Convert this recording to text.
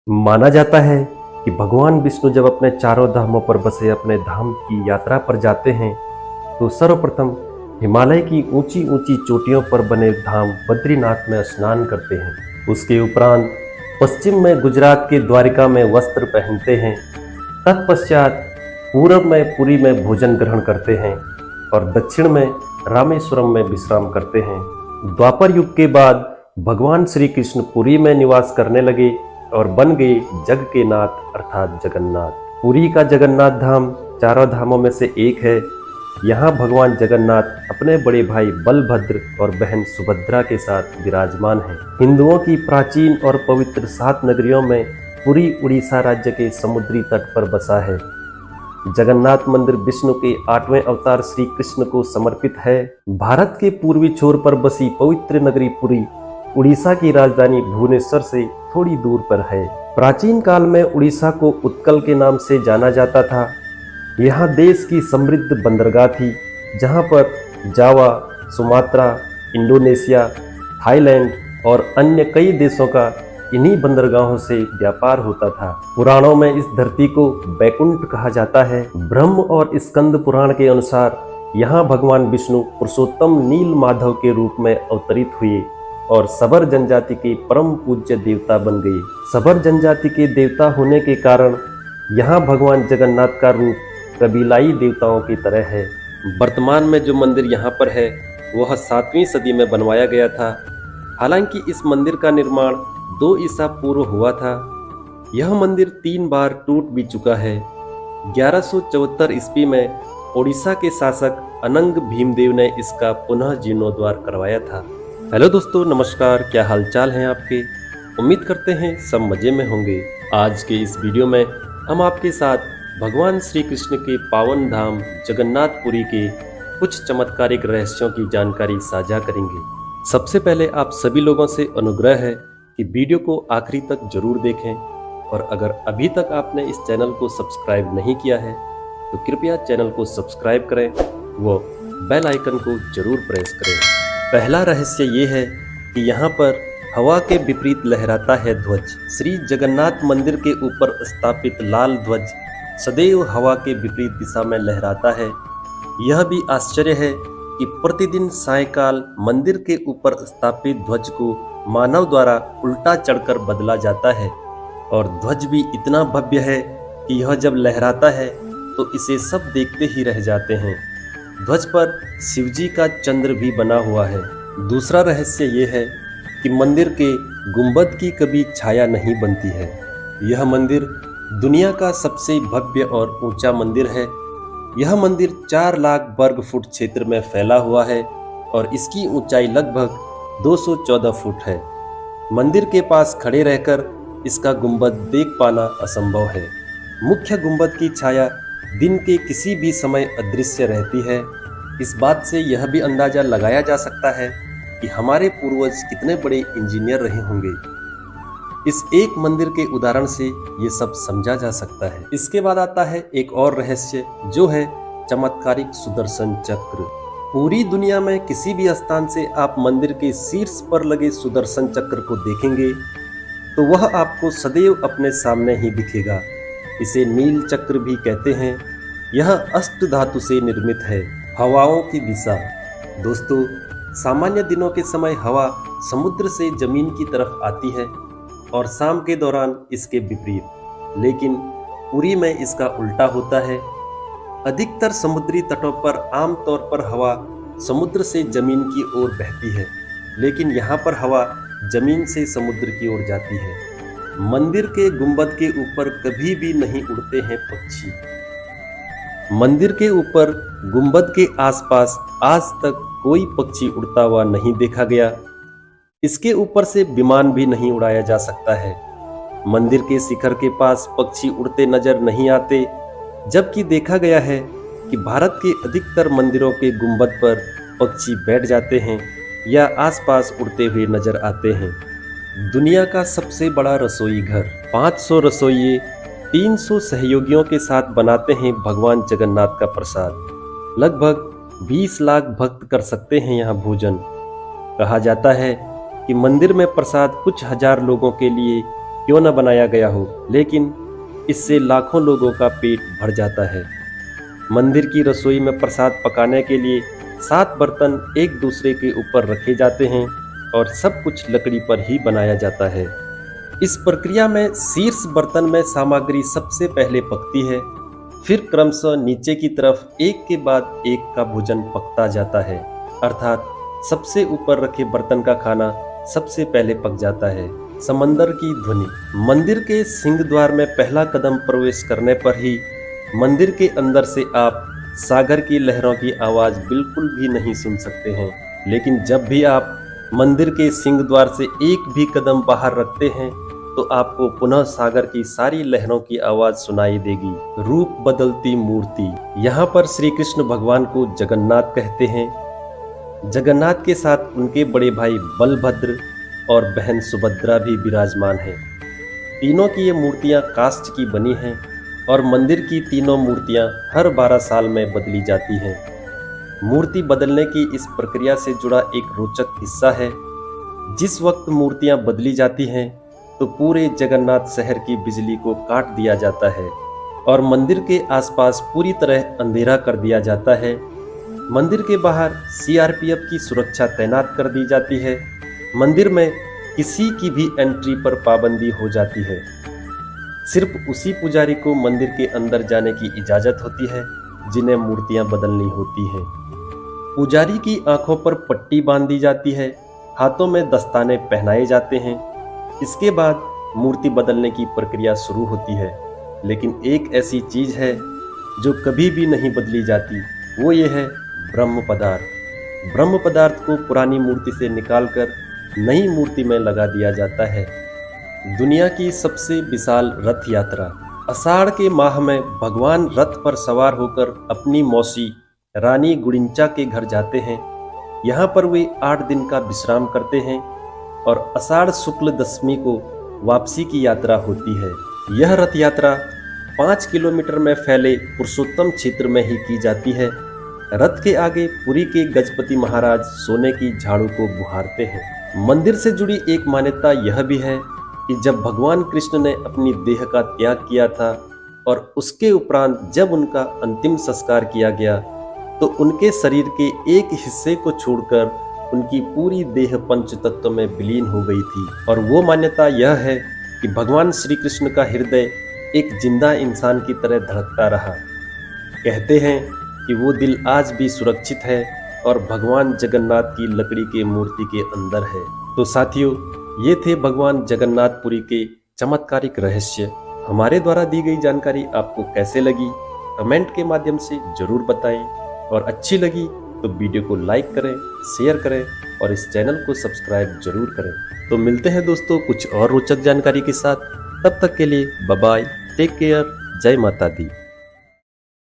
माना जाता है कि भगवान विष्णु जब अपने चारों धामों पर बसे अपने धाम की यात्रा पर जाते हैं तो सर्वप्रथम हिमालय की ऊंची ऊंची चोटियों पर बने धाम बद्रीनाथ में स्नान करते हैं। उसके उपरांत पश्चिम में गुजरात के द्वारिका में वस्त्र पहनते हैं। तत्पश्चात पूर्व में पुरी में भोजन ग्रहण करते हैं और दक्षिण में रामेश्वरम में विश्राम करते हैं। द्वापर युग के बाद भगवान श्री कृष्ण पुरी में निवास करने लगे और बन गए जग के नाथ अर्थात जगन्नाथ। पुरी का जगन्नाथ धाम चारों धामों में से एक है। यहाँ भगवान जगन्नाथ अपने बड़े भाई बलभद्र और बहन सुभद्रा के साथ विराजमान हैं। हिंदुओं की प्राचीन और पवित्र 7 नगरियों में पुरी उड़ीसा राज्य के समुद्री तट पर बसा है। जगन्नाथ मंदिर विष्णु के 8वें अवतार श्री कृष्ण को समर्पित है। भारत के पूर्वी छोर पर बसी पवित्र नगरी पुरी उड़ीसा की राजधानी भुवनेश्वर से थोड़ी दूर पर है। प्राचीन काल में उड़ीसा को उत्कल के नाम से जाना जाता था। यहाँ देश की समृद्ध बंदरगाह थी, जहाँ पर जावा, सुमात्रा, इंडोनेशिया, थाईलैंड और अन्य कई देशों का इन्हीं बंदरगाहों से व्यापार होता था। पुराणों में इस धरती को बैकुंठ कहा जाता है। ब्रह्म और स्कंद पुराण के अनुसार यहाँ भगवान विष्णु पुरुषोत्तम नील माधव के रूप में अवतरित हुए और सबर जनजाति के परम पूज्य देवता बन गए। सबर जनजाति के देवता होने के कारण यहाँ भगवान जगन्नाथ का रूप कबीलाई देवताओं की तरह है। वर्तमान में जो मंदिर यहाँ पर है वह 7वीं सदी में बनवाया गया था। हालांकि इस मंदिर का निर्माण 2 ईसा पूर्व हुआ था। यह मंदिर 3 बार टूट भी चुका है। 1174 ईस्वी में ओडिशा के शासक अनंग भीमदेव ने इसका पुनः जीर्णोद्धार करवाया था। हेलो दोस्तों, नमस्कार। क्या हालचाल हैं आपके? उम्मीद करते हैं सब मजे में होंगे। आज के इस वीडियो में हम आपके साथ भगवान श्री कृष्ण के पावन धाम जगन्नाथपुरी के कुछ चमत्कारिक रहस्यों की जानकारी साझा करेंगे। सबसे पहले आप सभी लोगों से अनुग्रह है कि वीडियो को आखिरी तक जरूर देखें और अगर अभी तक आपने इस चैनल को सब्सक्राइब नहीं किया है तो कृपया चैनल को सब्सक्राइब करें व बेल आइकन को जरूर प्रेस करें। पहला रहस्य ये है कि यहाँ पर हवा के विपरीत लहराता है ध्वज। श्री जगन्नाथ मंदिर के ऊपर स्थापित लाल ध्वज सदैव हवा के विपरीत दिशा में लहराता है। यह भी आश्चर्य है कि प्रतिदिन सायंकाल मंदिर के ऊपर स्थापित ध्वज को मानव द्वारा उल्टा चढ़कर बदला जाता है और ध्वज भी इतना भव्य है कि यह जब लहराता है तो इसे सब देखते ही रह जाते हैं। ध्वज पर शिवजी का चंद्र भी बना हुआ है। दूसरा रहस्य ये है कि मंदिर के गुंबद की कभी छाया नहीं बनती है। यह मंदिर दुनिया का सबसे भव्य और ऊंचा मंदिर है। यह मंदिर 4 लाख वर्ग फुट क्षेत्र में फैला हुआ है और इसकी ऊंचाई लगभग 214 फुट है। मंदिर के पास खड़े रहकर इसका गुंबद देख पाना असंभव है। मुख्य गुंबद की छाया दिन के किसी भी समय अदृश्य रहती है। इस बात से यह भी अंदाजा लगाया जा सकता है कि हमारे पूर्वज कितने बड़े इंजीनियर रहे होंगे। इस एक मंदिर के उदाहरण से ये सब समझा जा सकता है। इसके बाद आता है एक और रहस्य, जो है चमत्कारिक सुदर्शन चक्र। पूरी दुनिया में किसी भी स्थान से आप मंदिर के शीर्ष पर लगे सुदर्शन चक्र को देखेंगे तो वह आपको सदैव अपने सामने ही दिखेगा। इसे नील चक्र भी कहते हैं। यह अष्ट धातु से निर्मित है। हवाओं की दिशा। दोस्तों, सामान्य दिनों के समय हवा समुद्र से जमीन की तरफ आती है और शाम के दौरान इसके विपरीत, लेकिन पुरी में इसका उल्टा होता है। अधिकतर समुद्री तटों पर आमतौर पर हवा समुद्र से जमीन की ओर बहती है, लेकिन यहाँ पर हवा जमीन से समुद्र की ओर जाती है। मंदिर के गुंबद के ऊपर कभी भी नहीं उड़ते हैं पक्षी। मंदिर के ऊपर गुंबद के आसपास आज तक कोई पक्षी उड़ता हुआ नहीं देखा गया। इसके ऊपर से विमान भी नहीं उड़ाया जा सकता है। मंदिर के शिखर के पास पक्षी उड़ते नजर नहीं आते, जबकि देखा गया है कि भारत के अधिकतर मंदिरों के गुंबद पर पक्षी बैठ जाते हैं या आसपास उड़ते हुए नजर आते हैं। दुनिया का सबसे बड़ा रसोई घर। 500 रसोइये 300 सहयोगियों के साथ बनाते हैं भगवान जगन्नाथ का प्रसाद। लगभग 20 लाख भक्त कर सकते हैं यहाँ भोजन। कहा जाता है कि मंदिर में प्रसाद कुछ हजार लोगों के लिए क्यों न बनाया गया हो, लेकिन इससे लाखों लोगों का पेट भर जाता है। मंदिर की रसोई में प्रसाद पकाने के लिए 7 बर्तन एक दूसरे के ऊपर रखे जाते हैं और सब कुछ लकड़ी पर ही बनाया जाता है। इस प्रक्रिया में शीर्ष बर्तन में सामग्री सबसे पहले पकती है, फिर क्रमशः नीचे की तरफ एक के बाद एक का भोजन पकता जाता है, अर्थात सबसे ऊपर रखे बर्तन का खाना सबसे पहले पक जाता है। समंदर की ध्वनि। मंदिर के सिंह द्वार में पहला कदम प्रवेश करने पर ही मंदिर के अंदर से आप सागर की लहरों की आवाज बिल्कुल भी नहीं सुन सकते हैं। लेकिन जब भी आप मंदिर के सिंह द्वार से एक भी कदम बाहर रखते हैं तो आपको पुनः सागर की सारी लहरों की आवाज सुनाई देगी। रूप बदलती मूर्ति। यहाँ पर श्री कृष्ण भगवान को जगन्नाथ कहते हैं। जगन्नाथ के साथ उनके बड़े भाई बलभद्र और बहन सुभद्रा भी विराजमान हैं। तीनों की ये मूर्तियां काष्ठ की बनी हैं और मंदिर की तीनों मूर्तियां हर 12 साल में बदली जाती हैं। मूर्ति बदलने की इस प्रक्रिया से जुड़ा एक रोचक किस्सा है। जिस वक्त मूर्तियां बदली जाती हैं तो पूरे जगन्नाथ शहर की बिजली को काट दिया जाता है और मंदिर के आसपास पूरी तरह अंधेरा कर दिया जाता है। मंदिर के बाहर सीआरपीएफ की सुरक्षा तैनात कर दी जाती है। मंदिर में किसी की भी एंट्री पर पाबंदी हो जाती है। सिर्फ उसी पुजारी को मंदिर के अंदर जाने की इजाजत होती है जिन्हें मूर्तियां बदलनी होती हैं। पुजारी की आंखों पर पट्टी बांध दी जाती है, हाथों में दस्ताने पहनाए जाते हैं। इसके बाद मूर्ति बदलने की प्रक्रिया शुरू होती है। लेकिन एक ऐसी चीज है जो कभी भी नहीं बदली जाती, वो ये है ब्रह्म पदार्थ। ब्रह्म पदार्थ को पुरानी मूर्ति से निकालकर नई मूर्ति में लगा दिया जाता है। दुनिया की सबसे विशाल रथ यात्रा। आषाढ़ के माह में भगवान रथ पर सवार होकर अपनी मौसी रानी गुड़िंचा के घर जाते हैं। यहाँ पर वे 8 दिन का विश्राम करते हैं और आषाढ़ शुक्ल दशमी को वापसी की यात्रा होती है। यह रथ यात्रा 5 किलोमीटर में फैले पुरुषोत्तम क्षेत्र में ही की जाती है। रथ के आगे पुरी के गजपति महाराज सोने की झाड़ू को बुहारते हैं। मंदिर से जुड़ी एक मान्यता यह भी है कि जब भगवान कृष्ण ने अपनी देह का त्याग किया था और उसके उपरांत जब उनका अंतिम संस्कार किया गया तो उनके शरीर के एक हिस्से को छोड़कर उनकी पूरी देह पंच तत्व में विलीन हो गई थी। और वो मान्यता यह है कि भगवान श्री कृष्ण का हृदय एक जिंदा इंसान की तरह धड़कता रहा। कहते हैं कि वो दिल आज भी सुरक्षित है और भगवान जगन्नाथ की लकड़ी के मूर्ति के अंदर है। तो साथियों, ये थे भगवान जगन्नाथपुरी के चमत्कारिक रहस्य। हमारे द्वारा दी गई जानकारी आपको कैसे लगी कमेंट के माध्यम से जरूर बताएं और अच्छी लगी तो वीडियो को लाइक करें, शेयर करें और इस चैनल को सब्सक्राइब जरूर करें। तो मिलते हैं दोस्तों कुछ और रोचक जानकारी के साथ। तब तक के लिए बाय बाय, टेक केयर, जय माता दी।